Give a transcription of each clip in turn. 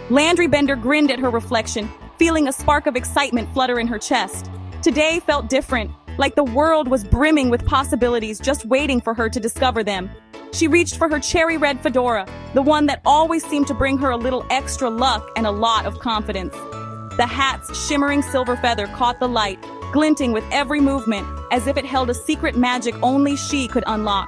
Landry Bender grinned at her reflection, feeling a spark of excitement flutter in her chest. Today felt different, like the world was brimming with possibilities just waiting for her to discover them. She reached for her cherry red fedora, the one that always seemed to bring her a little extra luck and a lot of confidence. The hat's shimmering silver feather caught the light, glinting with every movement, as if it held a secret magic only she could unlock.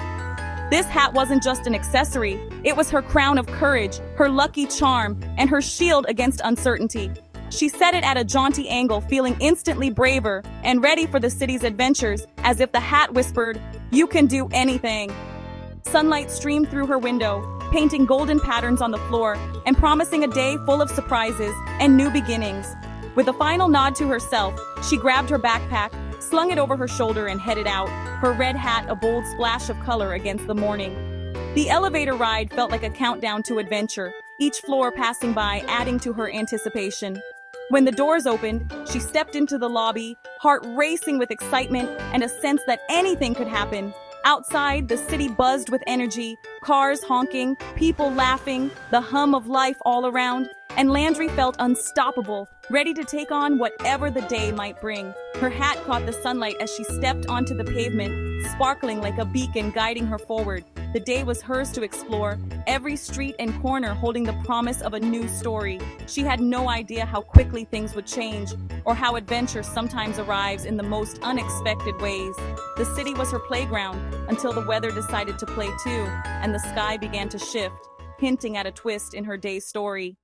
This hat wasn't just an accessory, it was her crown of courage, her lucky charm, and her shield against uncertainty. She set it at a jaunty angle, feeling instantly braver and ready for the city's adventures, as if the hat whispered, "You can do anything." Sunlight streamed through her window, painting golden patterns on the floor and promising a day full of surprises and new beginnings. With a final nod to herself, she grabbed her backpack, slung it over her shoulder and headed out, her red hat a bold splash of color against the morning. The elevator ride felt like a countdown to adventure, each floor passing by adding to her anticipation. When the doors opened, she stepped into the lobby, heart racing with excitement and a sense that anything could happen. Outside, the city buzzed with energy, cars honking, people laughing, the hum of life all around, and Landry felt unstoppable, ready to take on whatever the day might bring. Her hat caught the sunlight as she stepped onto the pavement, sparkling like a beacon guiding her forward. The day was hers to explore, every street and corner holding the promise of a new story. She had no idea how quickly things would change, or how adventure sometimes arrives in the most unexpected ways. The city was her playground, until the weather decided to play too, and the sky began to shift, hinting at a twist in her day's story.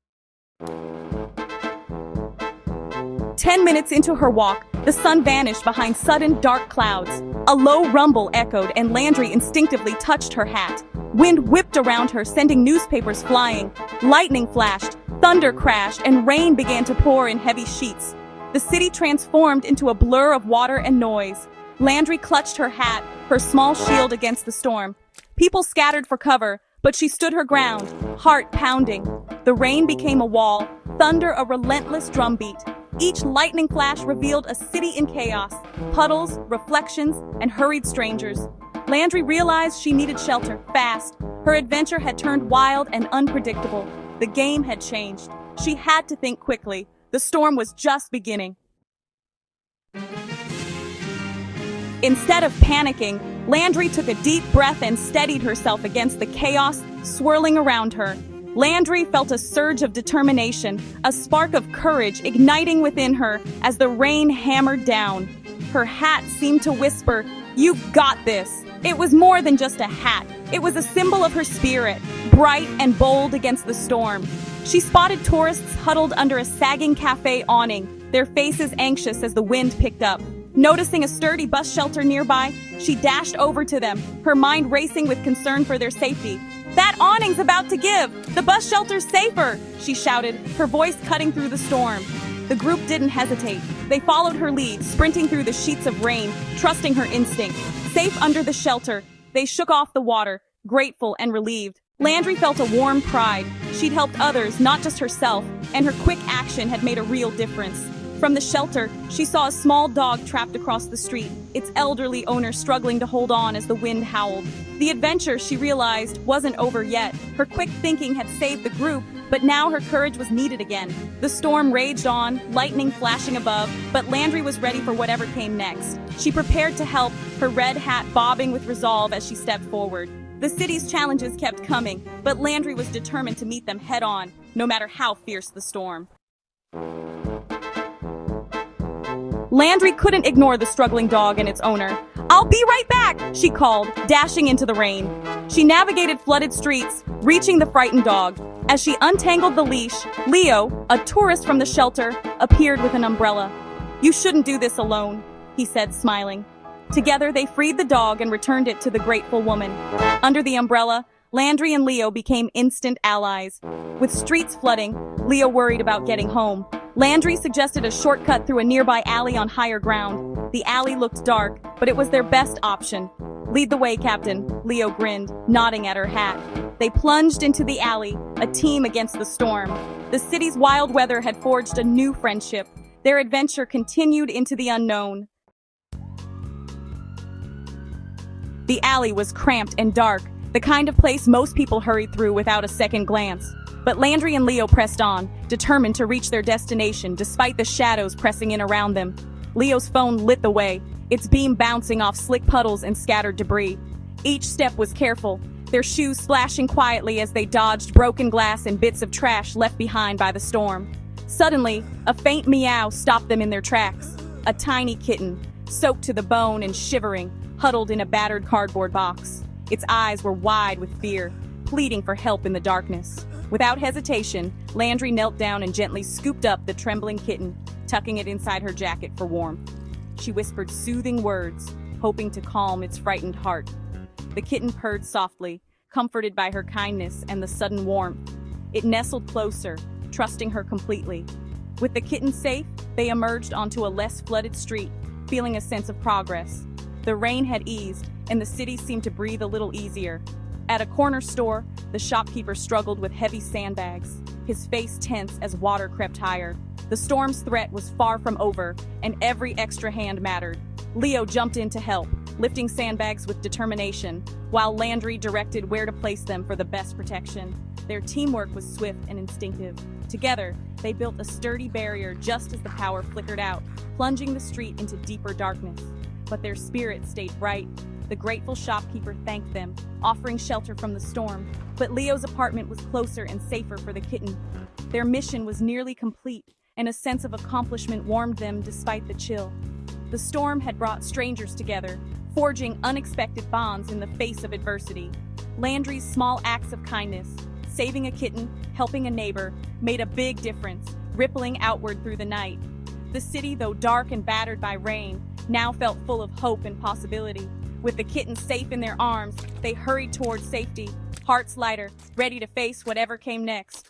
10 minutes into her walk, the sun vanished behind sudden dark clouds. A low rumble echoed and Landry instinctively touched her hat. Wind whipped around her, sending newspapers flying. Lightning flashed, thunder crashed, and rain began to pour in heavy sheets. The city transformed into a blur of water and noise. Landry clutched her hat, her small shield against the storm. People scattered for cover, but she stood her ground, heart pounding. The rain became a wall, thunder a relentless drumbeat. Each lightning flash revealed a city in chaos, puddles, reflections, and hurried strangers. Landry realized she needed shelter, fast. Her adventure had turned wild and unpredictable. The game had changed. She had to think quickly. The storm was just beginning. Instead of panicking, Landry took a deep breath and steadied herself against the chaos swirling around her. Landry felt a surge of determination, a spark of courage igniting within her as the rain hammered down. Her hat seemed to whisper, "You've got this." It was more than just a hat. It was a symbol of her spirit, bright and bold against the storm. She spotted tourists huddled under a sagging cafe awning, their faces anxious as the wind picked up. Noticing a sturdy bus shelter nearby, she dashed over to them, her mind racing with concern for their safety. "That awning's about to give! The bus shelter's safer!" she shouted, her voice cutting through the storm. The group didn't hesitate. They followed her lead, sprinting through the sheets of rain, trusting her instinct. Safe under the shelter, they shook off the water, grateful and relieved. Landry felt a warm pride. She'd helped others, not just herself, and her quick action had made a real difference. From the shelter, she saw a small dog trapped across the street, its elderly owner struggling to hold on as the wind howled. The adventure, she realized, wasn't over yet. Her quick thinking had saved the group, but now her courage was needed again. The storm raged on, lightning flashing above, but Landry was ready for whatever came next. She prepared to help, her red hat bobbing with resolve as she stepped forward. The city's challenges kept coming, but Landry was determined to meet them head-on, no matter how fierce the storm. Landry couldn't ignore the struggling dog and its owner. "I'll be right back," she called, dashing into the rain. She navigated flooded streets, reaching the frightened dog. As she untangled the leash, Leo, a tourist from the shelter, appeared with an umbrella. "You shouldn't do this alone," he said, smiling. Together, they freed the dog and returned it to the grateful woman. Under the umbrella, Landry and Leo became instant allies. With streets flooding, Leo worried about getting home. Landry suggested a shortcut through a nearby alley on higher ground. The alley looked dark, but it was their best option. "Lead the way, Captain," Leo grinned, nodding at her hat. They plunged into the alley, a team against the storm. The city's wild weather had forged a new friendship. Their adventure continued into the unknown. The alley was cramped and dark, the kind of place most people hurried through without a second glance. But Landry and Leo pressed on, determined to reach their destination despite the shadows pressing in around them. Leo's phone lit the way, its beam bouncing off slick puddles and scattered debris. Each step was careful, their shoes splashing quietly as they dodged broken glass and bits of trash left behind by the storm. Suddenly, a faint meow stopped them in their tracks. A tiny kitten, soaked to the bone and shivering, huddled in a battered cardboard box. Its eyes were wide with fear, pleading for help in the darkness. Without hesitation, Landry knelt down and gently scooped up the trembling kitten, tucking it inside her jacket for warmth. She whispered soothing words, hoping to calm its frightened heart. The kitten purred softly, comforted by her kindness and the sudden warmth. It nestled closer, trusting her completely. With the kitten safe, they emerged onto a less flooded street, feeling a sense of progress. The rain had eased, and the city seemed to breathe a little easier. At a corner store, the shopkeeper struggled with heavy sandbags, his face tense as water crept higher. The storm's threat was far from over, and every extra hand mattered. Leo jumped in to help, lifting sandbags with determination, while Landry directed where to place them for the best protection. Their teamwork was swift and instinctive. Together, they built a sturdy barrier just as the power flickered out, plunging the street into deeper darkness. But their spirits stayed bright. The grateful shopkeeper thanked them, offering shelter from the storm. But Leo's apartment was closer and safer for the kitten. Their mission was nearly complete, and a sense of accomplishment warmed them despite the chill. The storm had brought strangers together, forging unexpected bonds in the face of adversity. Landry's small acts of kindness, saving a kitten, helping a neighbor, made a big difference, rippling outward through the night. The city, though dark and battered by rain, now felt full of hope and possibility. With the kitten safe in their arms, they hurried toward safety, hearts lighter, ready to face whatever came next.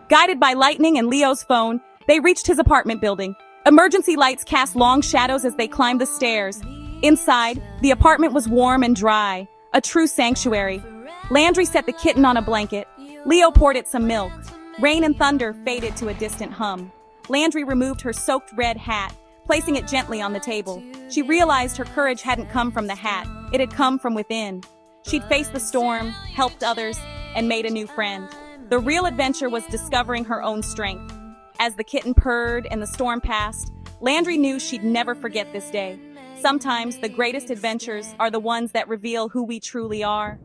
Guided by lightning and Leo's phone, they reached his apartment building. Emergency lights cast long shadows as they climbed the stairs. Inside, the apartment was warm and dry, a true sanctuary. Landry set the kitten on a blanket. Leo poured it some milk. Rain and thunder faded to a distant hum. Landry removed her soaked red hat, placing it gently on the table. She realized her courage hadn't come from the hat, it had come from within. She'd faced the storm, helped others, and made a new friend. The real adventure was discovering her own strength. As the kitten purred and the storm passed, Landry knew she'd never forget this day. Sometimes the greatest adventures are the ones that reveal who we truly are.